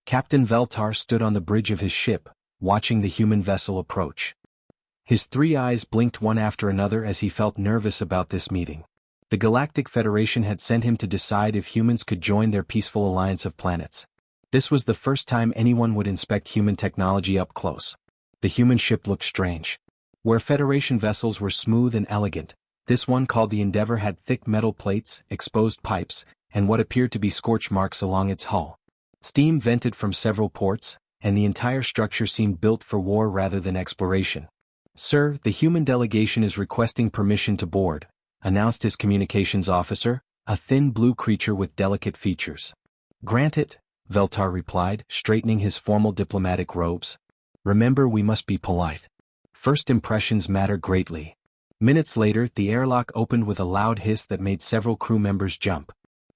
Captain Veltar stood on the bridge of his ship, watching the human vessel approach. His 3 eyes blinked one after another as he felt nervous about this meeting. The Galactic Federation had sent him to decide if humans could join their peaceful alliance of planets. This was the first time anyone would inspect human technology up close. The human ship looked strange. Where Federation vessels were smooth and elegant, this one called the Endeavour had thick metal plates, exposed pipes, and what appeared to be scorch marks along its hull. Steam vented from several ports, and the entire structure seemed built for war rather than exploration. "Sir, the human delegation is requesting permission to board," announced his communications officer, a thin blue creature with delicate features. "Granted," Veltar replied, straightening his formal diplomatic robes. "Remember, we must be polite. First impressions matter greatly." Minutes later, the airlock opened with a loud hiss that made several crew members jump.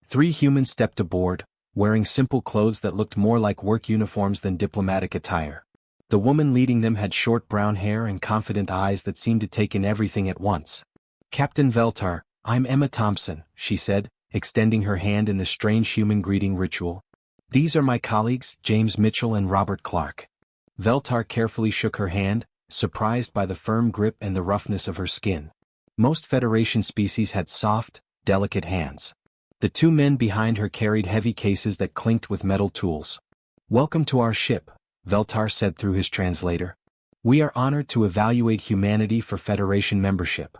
3 humans stepped aboard, wearing simple clothes that looked more like work uniforms than diplomatic attire. The woman leading them had short brown hair and confident eyes that seemed to take in everything at once. "Captain Veltar, I'm Emma Thompson," she said, extending her hand in the strange human greeting ritual. "These are my colleagues, James Mitchell and Robert Clark." Veltar carefully shook her hand, surprised by the firm grip and the roughness of her skin. Most Federation species had soft, delicate hands. The 2 men behind her carried heavy cases that clinked with metal tools. "Welcome to our ship," Veltar said through his translator. "We are honored to evaluate humanity for Federation membership."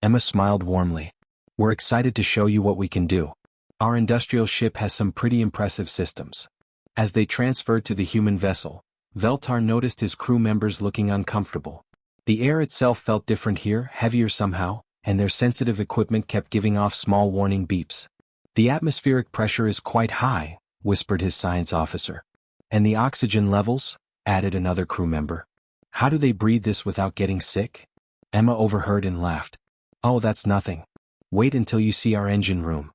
Emma smiled warmly. "We're excited to show you what we can do. Our industrial ship has some pretty impressive systems." As they transferred to the human vessel, Veltar noticed his crew members looking uncomfortable. The air itself felt different here, heavier somehow, and their sensitive equipment kept giving off small warning beeps. "The atmospheric pressure is quite high," whispered his science officer. "And the oxygen levels?" added another crew member. "How do they breathe this without getting sick?" Emma overheard and laughed. "Oh, that's nothing. Wait until you see our engine room."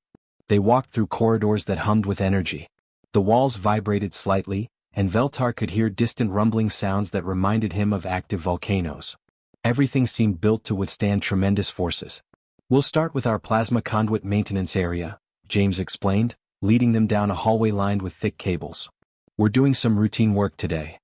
They walked through corridors that hummed with energy. The walls vibrated slightly, and Veltar could hear distant rumbling sounds that reminded him of active volcanoes. Everything seemed built to withstand tremendous forces. "We'll start with our plasma conduit maintenance area," James explained, leading them down a hallway lined with thick cables. "We're doing some routine work today."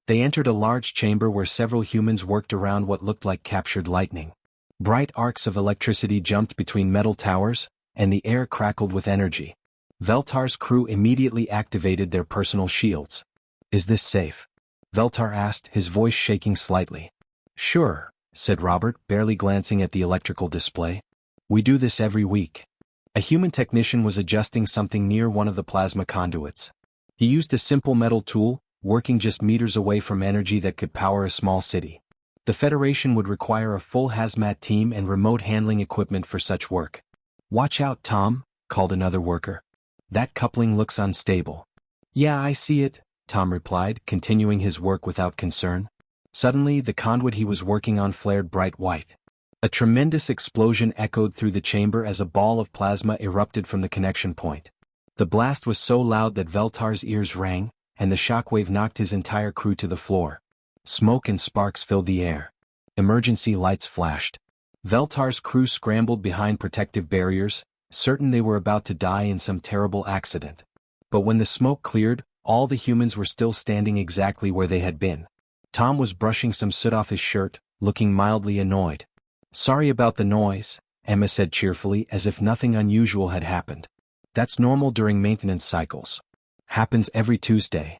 They entered a large chamber where several humans worked around what looked like captured lightning. Bright arcs of electricity jumped between metal towers, and the air crackled with energy. Veltar's crew immediately activated their personal shields. "Is this safe?" Veltar asked, his voice shaking slightly. "Sure," said Robert, barely glancing at the electrical display. "We do this every week." A human technician was adjusting something near one of the plasma conduits. He used a simple metal tool, working just meters away from energy that could power a small city. The Federation would require a full hazmat team and remote handling equipment for such work. "Watch out, Tom," called another worker. "That coupling looks unstable." "Yeah, I see it," Tom replied, continuing his work without concern. Suddenly, the conduit he was working on flared bright white. A tremendous explosion echoed through the chamber as a ball of plasma erupted from the connection point. The blast was so loud that Veltar's ears rang, and the shockwave knocked his entire crew to the floor. Smoke and sparks filled the air. Emergency lights flashed. Veltar's crew scrambled behind protective barriers, certain they were about to die in some terrible accident. But when the smoke cleared, all the humans were still standing exactly where they had been. Tom was brushing some soot off his shirt, looking mildly annoyed. "Sorry about the noise," Emma said cheerfully, as if nothing unusual had happened. "That's normal during maintenance cycles. Happens every Tuesday."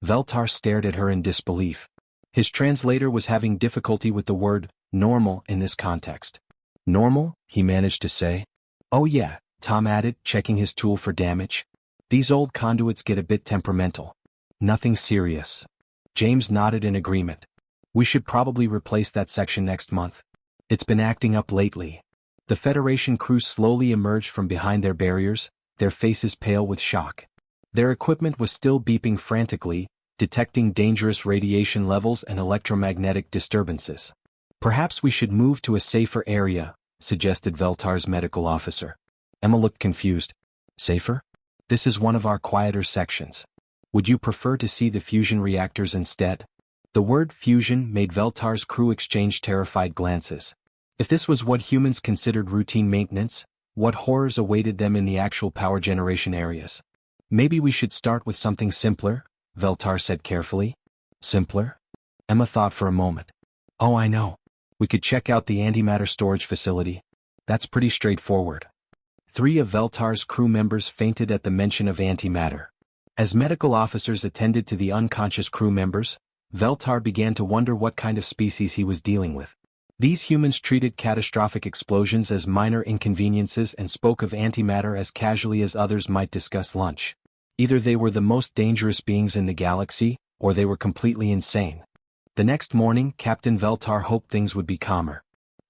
Veltar stared at her in disbelief. His translator was having difficulty with the word normal in this context. "Normal?" he managed to say. "Oh yeah," Tom added, checking his tool for damage. "These old conduits get a bit temperamental. Nothing serious." James nodded in agreement. "We should probably replace that section next month. It's been acting up lately." The Federation crew slowly emerged from behind their barriers, their faces pale with shock. Their equipment was still beeping frantically, detecting dangerous radiation levels and electromagnetic disturbances. "Perhaps we should move to a safer area," suggested Veltar's medical officer. Emma looked confused. "Safer? This is one of our quieter sections. Would you prefer to see the fusion reactors instead?" The word fusion made Veltar's crew exchange terrified glances. If this was what humans considered routine maintenance, what horrors awaited them in the actual power generation areas? "Maybe we should start with something simpler," Veltar said carefully. Simpler? Emma thought for a moment. Oh, I know. We could check out the antimatter storage facility. That's pretty straightforward. 3 of Veltar's crew members fainted at the mention of antimatter. As medical officers attended to the unconscious crew members, Veltar began to wonder what kind of species he was dealing with. These humans treated catastrophic explosions as minor inconveniences and spoke of antimatter as casually as others might discuss lunch. Either they were the most dangerous beings in the galaxy, or they were completely insane. The next morning, Captain Veltar hoped things would be calmer.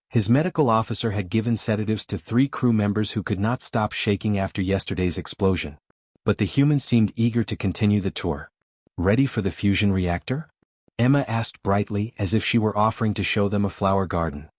His medical officer had given sedatives to 3 crew members who could not stop shaking after yesterday's explosion. But the humans seemed eager to continue the tour. Ready for the fusion reactor? Emma asked brightly, as if she were offering to show them a flower garden.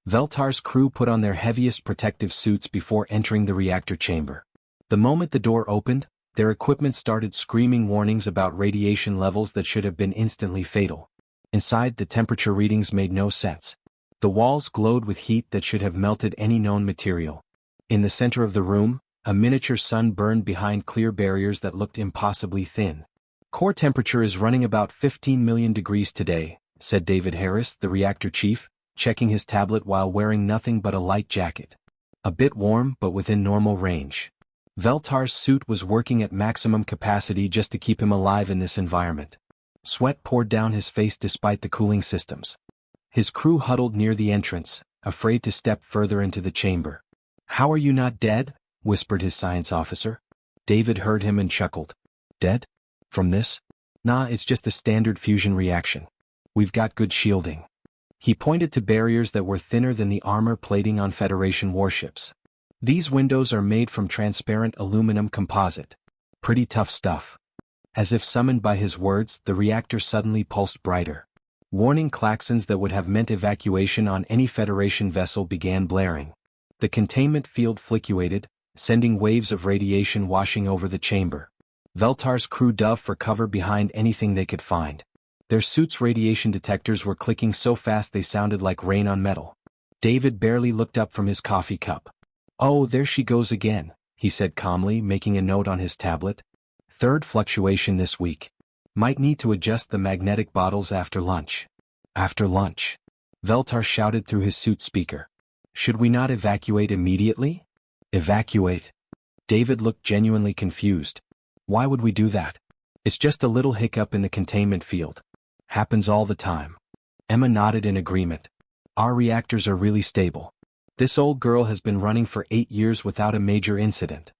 Veltar's crew put on their heaviest protective suits before entering the reactor chamber. The moment the door opened, their equipment started screaming warnings about radiation levels that should have been instantly fatal. Inside, the temperature readings made no sense. The walls glowed with heat that should have melted any known material. In the center of the room, a miniature sun burned behind clear barriers that looked impossibly thin. Core temperature is running about 15 million degrees today, said David Harris, the reactor chief, checking his tablet while wearing nothing but a light jacket. A bit warm, but within normal range. Veltar's suit was working at maximum capacity just to keep him alive in this environment. Sweat poured down his face despite the cooling systems. His crew huddled near the entrance, afraid to step further into the chamber. "How are you not dead?" whispered his science officer. David heard him and chuckled. "Dead? From this? Nah, it's just a standard fusion reaction. We've got good shielding." He pointed to barriers that were thinner than the armor plating on Federation warships. "These windows are made from transparent aluminum composite. Pretty tough stuff." As if summoned by his words, the reactor suddenly pulsed brighter. Warning klaxons that would have meant evacuation on any Federation vessel began blaring. The containment field fluctuated, sending waves of radiation washing over the chamber. Veltar's crew dove for cover behind anything they could find. Their suits' radiation detectors were clicking so fast they sounded like rain on metal. David barely looked up from his coffee cup. "Oh, there she goes again," he said calmly, making a note on his tablet. "Third fluctuation this week. Might need to adjust the magnetic bottles after lunch." "After lunch?" Veltar shouted through his suit speaker. "Should we not evacuate immediately?" "Evacuate?" David looked genuinely confused. "Why would we do that? It's just a little hiccup in the containment field. Happens all the time." Emma nodded in agreement. "Our reactors are really stable. This old girl has been running for 8 years without a major incident."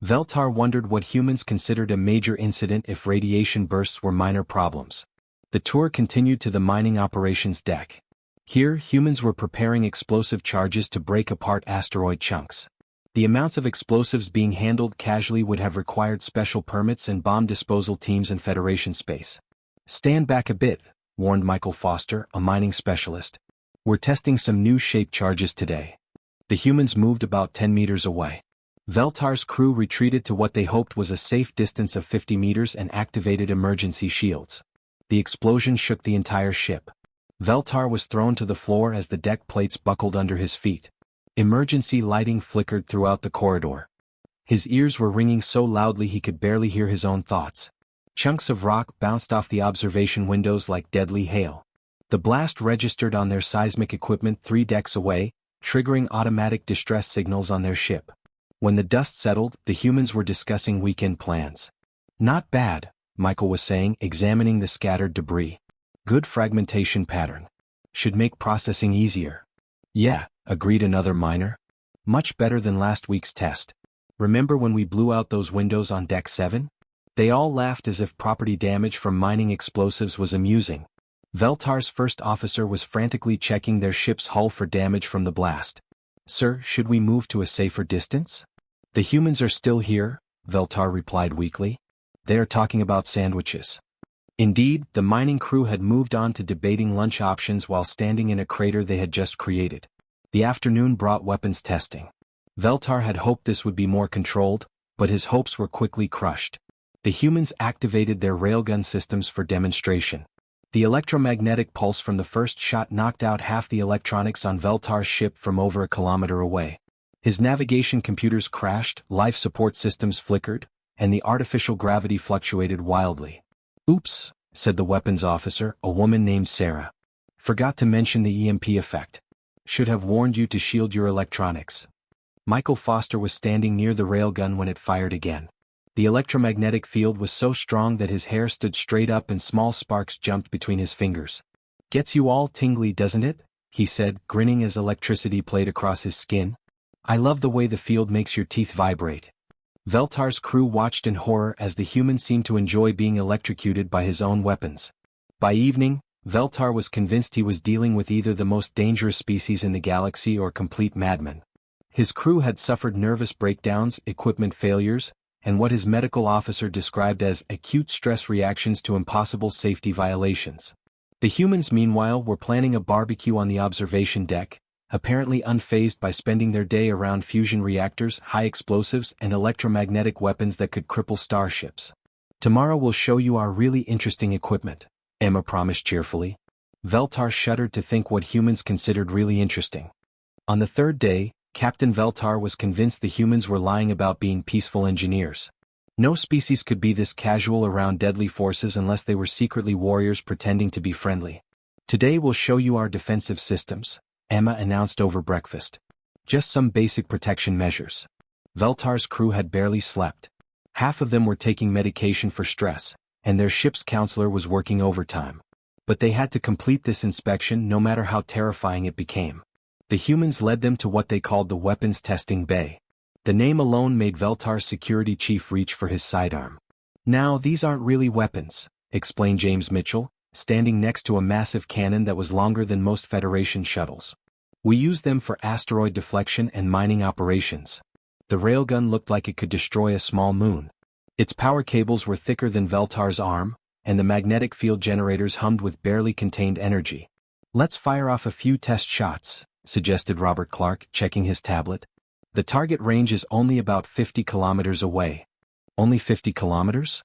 Veltar wondered what humans considered a major incident if radiation bursts were minor problems. The tour continued to the mining operations deck. Here, humans were preparing explosive charges to break apart asteroid chunks. The amounts of explosives being handled casually would have required special permits and bomb disposal teams in Federation space. "Stand back a bit," warned Michael Foster, a mining specialist. "We're testing some new shape charges today." The humans moved about 10 meters away. Veltar's crew retreated to what they hoped was a safe distance of 50 meters and activated emergency shields. The explosion shook the entire ship. Veltar was thrown to the floor as the deck plates buckled under his feet. Emergency lighting flickered throughout the corridor. His ears were ringing so loudly he could barely hear his own thoughts. Chunks of rock bounced off the observation windows like deadly hail. The blast registered on their seismic equipment 3 decks away, triggering automatic distress signals on their ship. When the dust settled, the humans were discussing weekend plans. "Not bad," Michael was saying, examining the scattered debris. "Good fragmentation pattern. Should make processing easier." "Yeah," agreed another miner. "Much better than last week's test. Remember when we blew out those windows on Deck 7? They all laughed as if property damage from mining explosives was amusing. Veltar's first officer was frantically checking their ship's hull for damage from the blast. "Sir, should we move to a safer distance?" "The humans are still here," Veltar replied weakly. "They are talking about sandwiches." Indeed, the mining crew had moved on to debating lunch options while standing in a crater they had just created. The afternoon brought weapons testing. Veltar had hoped this would be more controlled, but his hopes were quickly crushed. The humans activated their railgun systems for demonstration. The electromagnetic pulse from the first shot knocked out half the electronics on Veltar's ship from over a kilometer away. His navigation computers crashed, life support systems flickered, and the artificial gravity fluctuated wildly. Oops, said the weapons officer, a woman named Sarah. Forgot to mention the EMP effect. Should have warned you to shield your electronics. Michael Foster was standing near the railgun when it fired again. The electromagnetic field was so strong that his hair stood straight up and small sparks jumped between his fingers. Gets you all tingly, doesn't it? He said, grinning as electricity played across his skin. I love the way the field makes your teeth vibrate. Veltar's crew watched in horror as the human seemed to enjoy being electrocuted by his own weapons. By evening, Veltar was convinced he was dealing with either the most dangerous species in the galaxy or complete madmen. His crew had suffered nervous breakdowns, equipment failures, and what his medical officer described as acute stress reactions to impossible safety violations. The humans, meanwhile, were planning a barbecue on the observation deck, apparently unfazed by spending their day around fusion reactors, high explosives, and electromagnetic weapons that could cripple starships. Tomorrow we'll show you our really interesting equipment, Emma promised cheerfully. Veltar shuddered to think what humans considered really interesting. On the third day, Captain Veltar was convinced the humans were lying about being peaceful engineers. No species could be this casual around deadly forces unless they were secretly warriors pretending to be friendly. Today we'll show you our defensive systems, Emma announced over breakfast. Just some basic protection measures. Veltar's crew had barely slept. Half of them were taking medication for stress, and their ship's counselor was working overtime. But they had to complete this inspection no matter how terrifying it became. The humans led them to what they called the weapons testing bay. The name alone made Veltar's security chief reach for his sidearm. Now, these aren't really weapons, explained James Mitchell, standing next to a massive cannon that was longer than most Federation shuttles. We use them for asteroid deflection and mining operations. The railgun looked like it could destroy a small moon. Its power cables were thicker than Veltar's arm, and the magnetic field generators hummed with barely contained energy. Let's fire off a few test shots, suggested Robert Clark, checking his tablet. The target range is only about 50 kilometers away. Only 50 kilometers?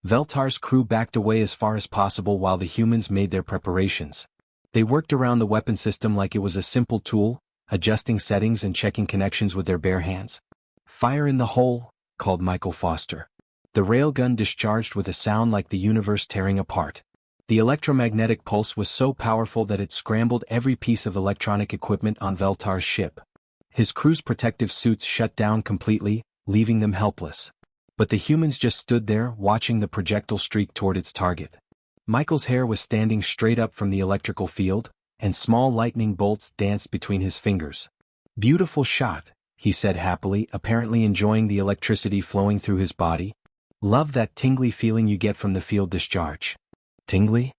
Veltar's crew backed away as far as possible while the humans made their preparations. They worked around the weapon system like it was a simple tool, adjusting settings and checking connections with their bare hands. Fire in the hole, called Michael Foster. The railgun discharged with a sound like the universe tearing apart. The electromagnetic pulse was so powerful that it scrambled every piece of electronic equipment on Veltar's ship. His crew's protective suits shut down completely, leaving them helpless. But the humans just stood there, watching the projectile streak toward its target. Michael's hair was standing straight up from the electrical field, and small lightning bolts danced between his fingers. Beautiful shot, he said happily, apparently enjoying the electricity flowing through his body. Love that tingly feeling you get from the field discharge. Tingly?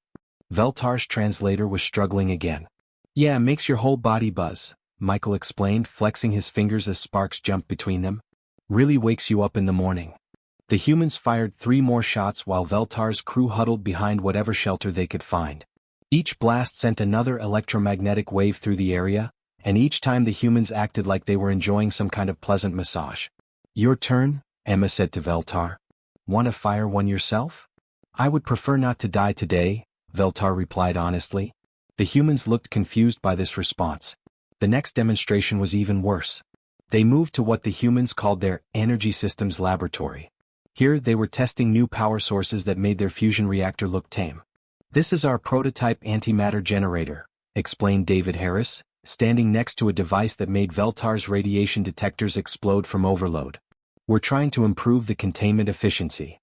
Veltar's translator was struggling again. Yeah, makes your whole body buzz, Michael explained, flexing his fingers as sparks jumped between them. Really wakes you up in the morning. The humans fired 3 more shots while Veltar's crew huddled behind whatever shelter they could find. Each blast sent another electromagnetic wave through the area, and each time the humans acted like they were enjoying some kind of pleasant massage. Your turn, Emma said to Veltar. Want to fire one yourself? I would prefer not to die today, Veltar replied honestly. The humans looked confused by this response. The next demonstration was even worse. They moved to what the humans called their energy systems laboratory. Here they were testing new power sources that made their fusion reactor look tame. This is our prototype antimatter generator, explained David Harris, standing next to a device that made Veltar's radiation detectors explode from overload. We're trying to improve the containment efficiency.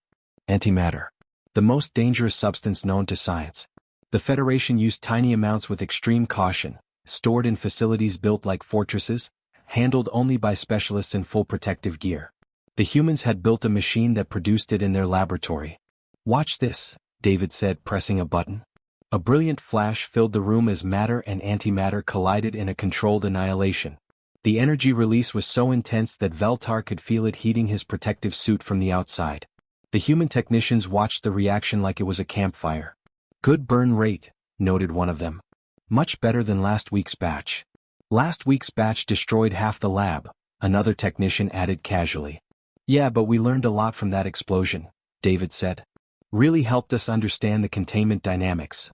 Antimatter. The most dangerous substance known to science. The Federation used tiny amounts with extreme caution, stored in facilities built like fortresses, handled only by specialists in full protective gear. The humans had built a machine that produced it in their laboratory. Watch this, David said, pressing a button. A brilliant flash filled the room as matter and antimatter collided in a controlled annihilation. The energy release was so intense that Veltar could feel it heating his protective suit from the outside. The human technicians watched the reaction like it was a campfire. Good burn rate, noted one of them. Much better than last week's batch. Last week's batch destroyed half the lab, another technician added casually. Yeah, but we learned a lot from that explosion, David said. Really helped us understand the containment dynamics.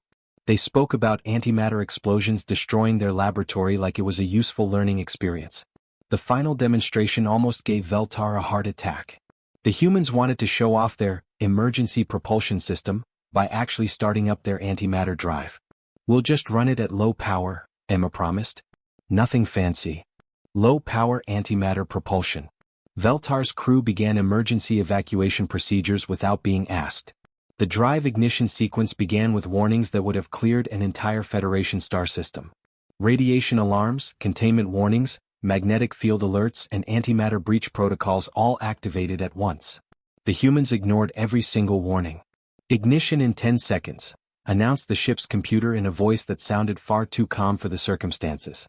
They spoke about antimatter explosions destroying their laboratory like it was a useful learning experience. The final demonstration almost gave Veltar a heart attack. The humans wanted to show off their emergency propulsion system, by actually starting up their antimatter drive. We'll just run it at low power, Emma promised. Nothing fancy. Low power antimatter propulsion. Veltar's crew began emergency evacuation procedures without being asked. The drive ignition sequence began with warnings that would have cleared an entire Federation star system. Radiation alarms, containment warnings, magnetic field alerts, and antimatter breach protocols all activated at once. The humans ignored every single warning. Ignition in 10 seconds, announced the ship's computer in a voice that sounded far too calm for the circumstances.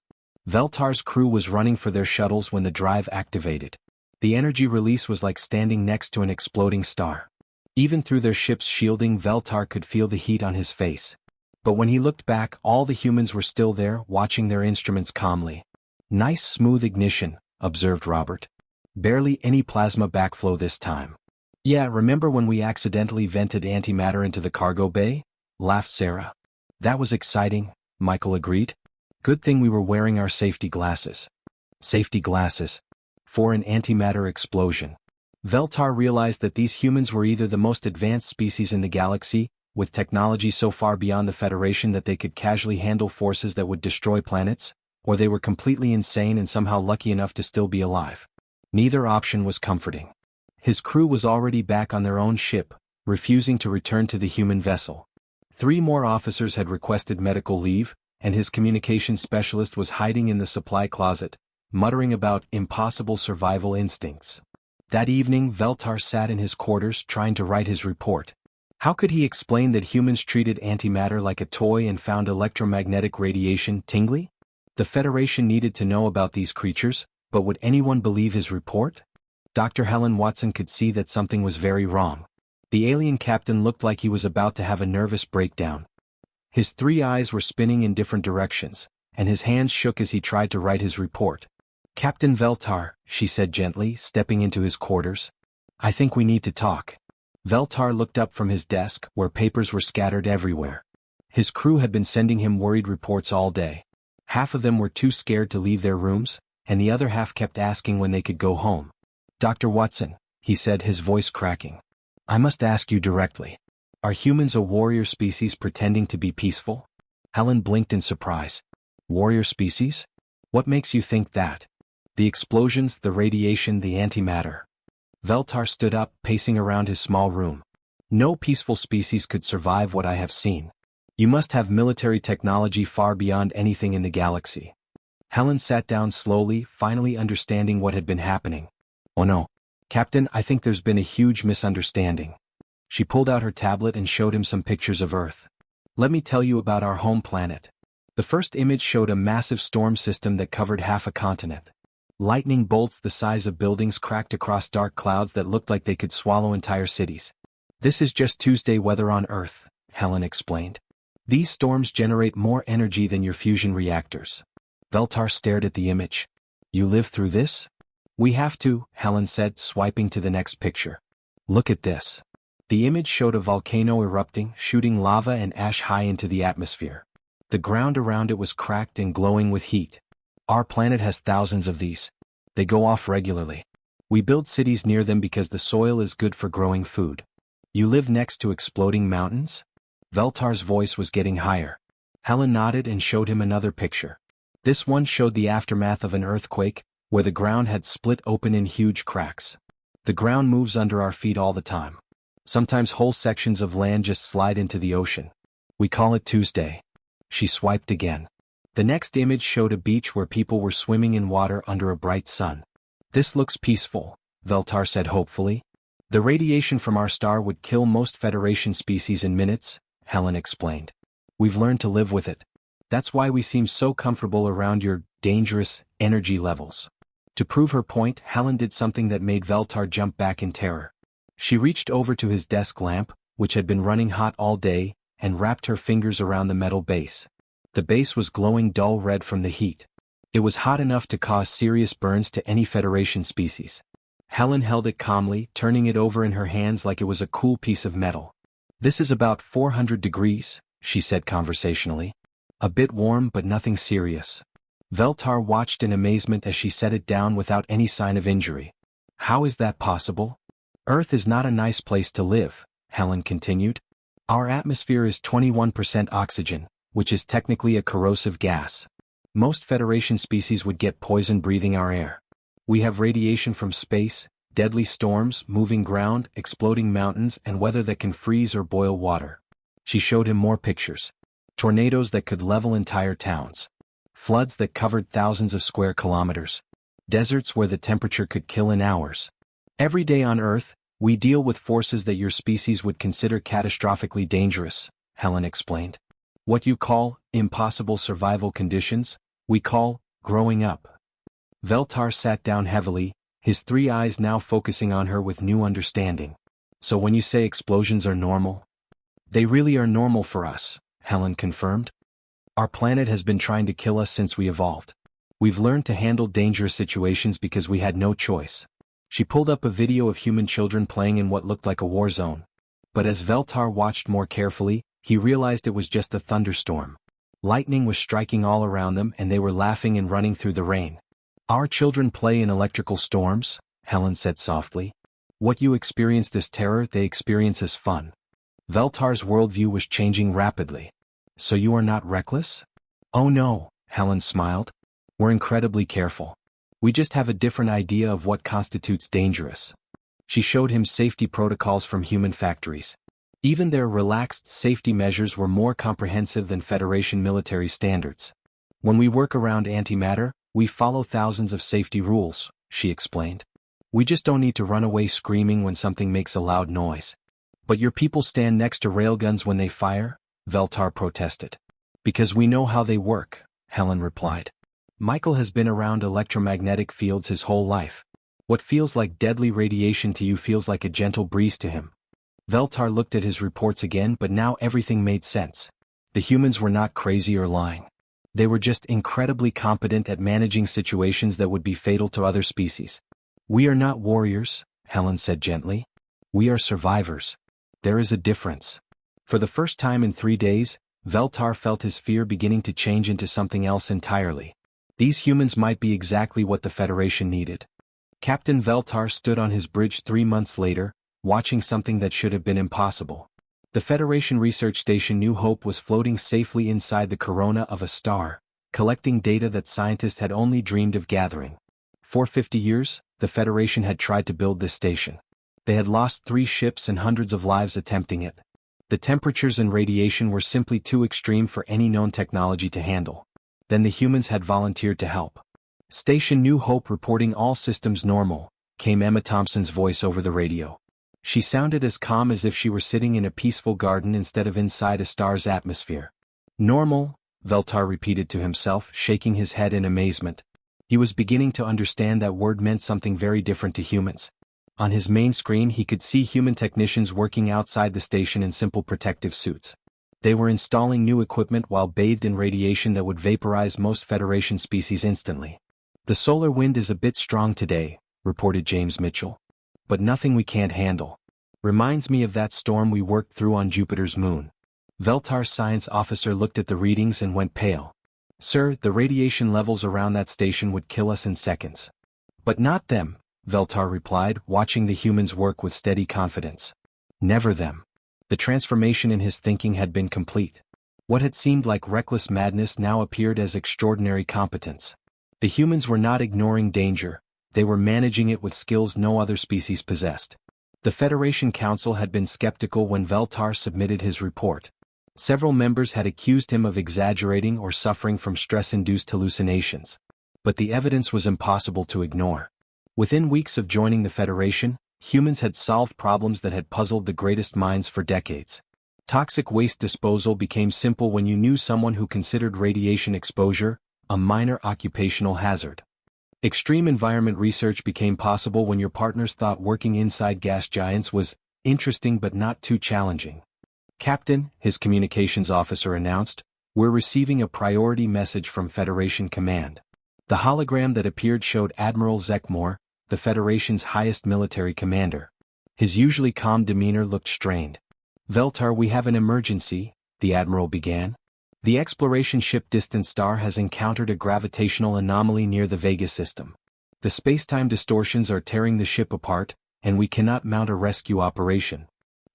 Veltar's crew was running for their shuttles when the drive activated. The energy release was like standing next to an exploding star. Even through their ship's shielding, Veltar could feel the heat on his face. But when he looked back, all the humans were still there, watching their instruments calmly. Nice smooth ignition, observed Robert. Barely any plasma backflow this time. Yeah, remember when we accidentally vented antimatter into the cargo bay? Laughed Sarah. That was exciting, Michael agreed. Good thing we were wearing our safety glasses. Safety glasses. For an antimatter explosion. Veltar realized that these humans were either the most advanced species in the galaxy, with technology so far beyond the Federation that they could casually handle forces that would destroy planets, or they were completely insane and somehow lucky enough to still be alive. Neither option was comforting. His crew was already back on their own ship, refusing to return to the human vessel. 3 more officers had requested medical leave, and his communications specialist was hiding in the supply closet, muttering about impossible survival instincts. That evening, Veltar sat in his quarters trying to write his report. How could he explain that humans treated antimatter like a toy and found electromagnetic radiation tingly? The Federation needed to know about these creatures, but would anyone believe his report? Dr. Helen Watson could see that something was very wrong. The alien captain looked like he was about to have a nervous breakdown. His 3 eyes were spinning in different directions, and his hands shook as he tried to write his report. Captain Veltar, she said gently, stepping into his quarters. I think we need to talk. Veltar looked up from his desk, where papers were scattered everywhere. His crew had been sending him worried reports all day. Half of them were too scared to leave their rooms, and the other half kept asking when they could go home. Dr. Watson, he said, his voice cracking. I must ask you directly. Are humans a warrior species pretending to be peaceful? Helen blinked in surprise. Warrior species? What makes you think that? The explosions, the radiation, the antimatter. Veltar stood up, pacing around his small room. No peaceful species could survive what I have seen. You must have military technology far beyond anything in the galaxy. Helen sat down slowly, finally understanding what had been happening. Oh no. Captain, I think there's been a huge misunderstanding. She pulled out her tablet and showed him some pictures of Earth. Let me tell you about our home planet. The first image showed a massive storm system that covered half a continent. Lightning bolts the size of buildings cracked across dark clouds that looked like they could swallow entire cities. This is just Tuesday weather on Earth, Helen explained. These storms generate more energy than your fusion reactors. Veltar stared at the image. You live through this? We have to, Helen said, swiping to the next picture. Look at this. The image showed a volcano erupting, shooting lava and ash high into the atmosphere. The ground around it was cracked and glowing with heat. Our planet has thousands of these. They go off regularly. We build cities near them because the soil is good for growing food. You live next to exploding mountains? Veltar's voice was getting higher. Helen nodded and showed him another picture. This one showed the aftermath of an earthquake, where the ground had split open in huge cracks. The ground moves under our feet all the time. Sometimes whole sections of land just slide into the ocean. We call it Tuesday. She swiped again. The next image showed a beach where people were swimming in water under a bright sun. This looks peaceful, Veltar said hopefully. The radiation from our star would kill most Federation species in minutes, Helen explained. We've learned to live with it. That's why we seem so comfortable around your dangerous energy levels. To prove her point, Helen did something that made Veltar jump back in terror. She reached over to his desk lamp, which had been running hot all day, and wrapped her fingers around the metal base. The base was glowing dull red from the heat. It was hot enough to cause serious burns to any Federation species. Helen held it calmly, turning it over in her hands like it was a cool piece of metal. This is about 400 degrees, she said conversationally. A bit warm but nothing serious. Veltar watched in amazement as she set it down without any sign of injury. How is that possible? Earth is not a nice place to live, Helen continued. Our atmosphere is 21% oxygen, which is technically a corrosive gas. Most Federation species would get poisoned breathing our air. We have radiation from space, deadly storms, moving ground, exploding mountains, and weather that can freeze or boil water. She showed him more pictures. Tornadoes that could level entire towns. Floods that covered thousands of square kilometers. Deserts where the temperature could kill in hours. Every day on Earth, we deal with forces that your species would consider catastrophically dangerous, Helen explained. What you call impossible survival conditions, we call growing up. Veltar sat down heavily, his three eyes now focusing on her with new understanding. So when you say explosions are normal? They really are normal for us, Helen confirmed. Our planet has been trying to kill us since we evolved. We've learned to handle dangerous situations because we had no choice. She pulled up a video of human children playing in what looked like a war zone. But as Veltar watched more carefully, he realized it was just a thunderstorm. Lightning was striking all around them and they were laughing and running through the rain. Our children play in electrical storms, Helen said softly. What you experienced as terror, they experience as fun. Veltar's worldview was changing rapidly. So you are not reckless? Oh no, Helen smiled. We're incredibly careful. We just have a different idea of what constitutes dangerous. She showed him safety protocols from human factories. Even their relaxed safety measures were more comprehensive than Federation military standards. When we work around antimatter, we follow thousands of safety rules, she explained. We just don't need to run away screaming when something makes a loud noise. But your people stand next to railguns when they fire? Veltar protested. Because we know how they work, Helen replied. Michael has been around electromagnetic fields his whole life. What feels like deadly radiation to you feels like a gentle breeze to him. Veltar looked at his reports again, but now everything made sense. The humans were not crazy or lying. They were just incredibly competent at managing situations that would be fatal to other species. We are not warriors, Helen said gently. We are survivors. There is a difference. For the first time in 3 days, Veltar felt his fear beginning to change into something else entirely. These humans might be exactly what the Federation needed. Captain Veltar stood on his bridge 3 months later, watching something that should have been impossible. The Federation research station New Hope was floating safely inside the corona of a star, collecting data that scientists had only dreamed of gathering. For 50 years, the Federation had tried to build this station. They had lost 3 ships and hundreds of lives attempting it. The temperatures and radiation were simply too extreme for any known technology to handle. Then the humans had volunteered to help. Station New Hope reporting all systems normal, came Emma Thompson's voice over the radio. She sounded as calm as if she were sitting in a peaceful garden instead of inside a star's atmosphere. Normal, Veltar repeated to himself, shaking his head in amazement. He was beginning to understand that word meant something very different to humans. On his main screen he could see human technicians working outside the station in simple protective suits. They were installing new equipment while bathed in radiation that would vaporize most Federation species instantly. The solar wind is a bit strong today, reported James Mitchell. But nothing we can't handle. Reminds me of that storm we worked through on Jupiter's moon. Veltar's science officer looked at the readings and went pale. Sir, the radiation levels around that station would kill us in seconds. But not them, Veltar replied, watching the humans work with steady confidence. Never them. The transformation in his thinking had been complete. What had seemed like reckless madness now appeared as extraordinary competence. The humans were not ignoring danger. They were managing it with skills no other species possessed. The Federation Council had been skeptical when Veltar submitted his report. Several members had accused him of exaggerating or suffering from stress-induced hallucinations. But the evidence was impossible to ignore. Within weeks of joining the Federation, humans had solved problems that had puzzled the greatest minds for decades. Toxic waste disposal became simple when you knew someone who considered radiation exposure a minor occupational hazard. Extreme environment research became possible when your partners thought working inside gas giants was interesting but not too challenging. Captain, his communications officer announced, we're receiving a priority message from Federation Command. The hologram that appeared showed Admiral Zekmore, the Federation's highest military commander. His usually calm demeanor looked strained. Veltar, we have an emergency, the Admiral began. The exploration ship Distant Star has encountered a gravitational anomaly near the Vega system. The spacetime distortions are tearing the ship apart, and we cannot mount a rescue operation.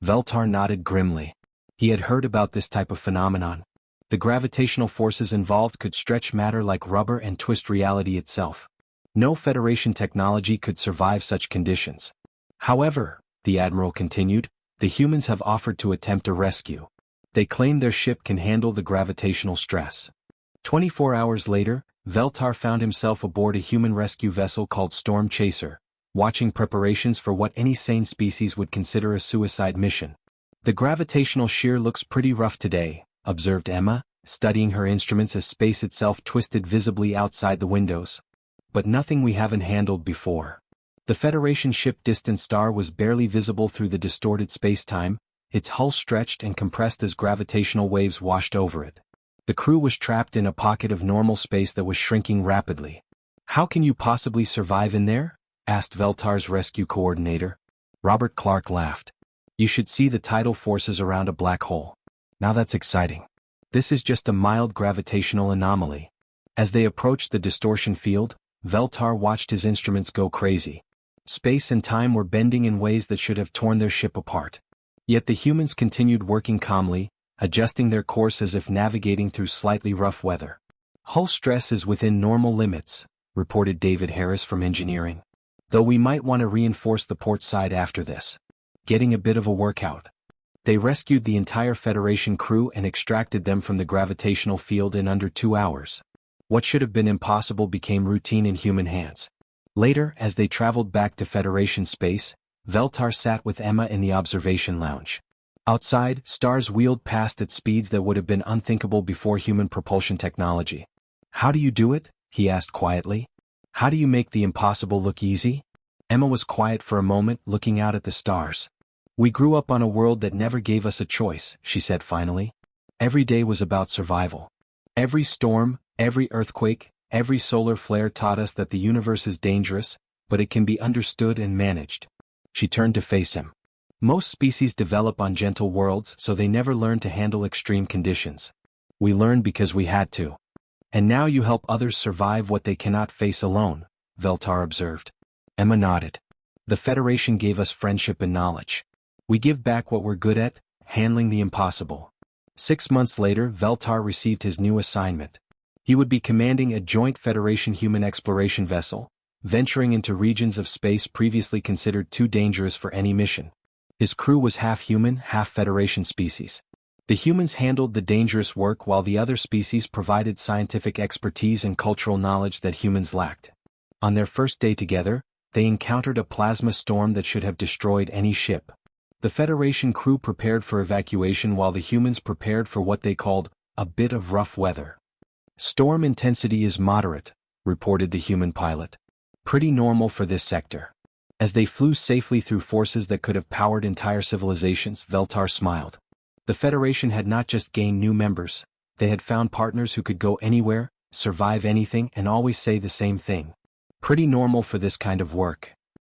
Veltar nodded grimly. He had heard about this type of phenomenon. The gravitational forces involved could stretch matter like rubber and twist reality itself. No Federation technology could survive such conditions. However, the Admiral continued, the humans have offered to attempt a rescue. They claim their ship can handle the gravitational stress. 24 hours later, Veltar found himself aboard a human rescue vessel called Storm Chaser, watching preparations for what any sane species would consider a suicide mission. The gravitational shear looks pretty rough today, observed Emma, studying her instruments as space itself twisted visibly outside the windows. But nothing we haven't handled before. The Federation ship Distant Star was barely visible through the distorted space-time, its hull stretched and compressed as gravitational waves washed over it. The crew was trapped in a pocket of normal space that was shrinking rapidly. How can you possibly survive in there? Asked Veltar's rescue coordinator. Robert Clark laughed. You should see the tidal forces around a black hole. Now that's exciting. This is just a mild gravitational anomaly. As they approached the distortion field, Veltar watched his instruments go crazy. Space and time were bending in ways that should have torn their ship apart. Yet the humans continued working calmly, adjusting their course as if navigating through slightly rough weather. Hull stress is within normal limits, reported David Harris from engineering. Though we might want to reinforce the port side after this. Getting a bit of a workout. They rescued the entire Federation crew and extracted them from the gravitational field in under 2 hours. What should have been impossible became routine in human hands. Later, as they traveled back to Federation space, Veltar sat with Emma in the observation lounge. Outside, stars wheeled past at speeds that would have been unthinkable before human propulsion technology. How do you do it? He asked quietly. How do you make the impossible look easy? Emma was quiet for a moment, looking out at the stars. We grew up on a world that never gave us a choice, she said finally. Every day was about survival. Every storm, every earthquake, every solar flare taught us that the universe is dangerous, but it can be understood and managed. She turned to face him. Most species develop on gentle worlds, so they never learn to handle extreme conditions. We learned because we had to. And now you help others survive what they cannot face alone, Veltar observed. Emma nodded. The Federation gave us friendship and knowledge. We give back what we're good at, handling the impossible. 6 months later, Veltar received his new assignment. He would be commanding a joint Federation human exploration vessel, venturing into regions of space previously considered too dangerous for any mission. His crew was half human, half Federation species. The humans handled the dangerous work while the other species provided scientific expertise and cultural knowledge that humans lacked. On their first day together, they encountered a plasma storm that should have destroyed any ship. The Federation crew prepared for evacuation while the humans prepared for what they called a bit of rough weather. Storm intensity is moderate, reported the human pilot. Pretty normal for this sector. As they flew safely through forces that could have powered entire civilizations, Veltar smiled. The Federation had not just gained new members, they had found partners who could go anywhere, survive anything, and always say the same thing. Pretty normal for this kind of work.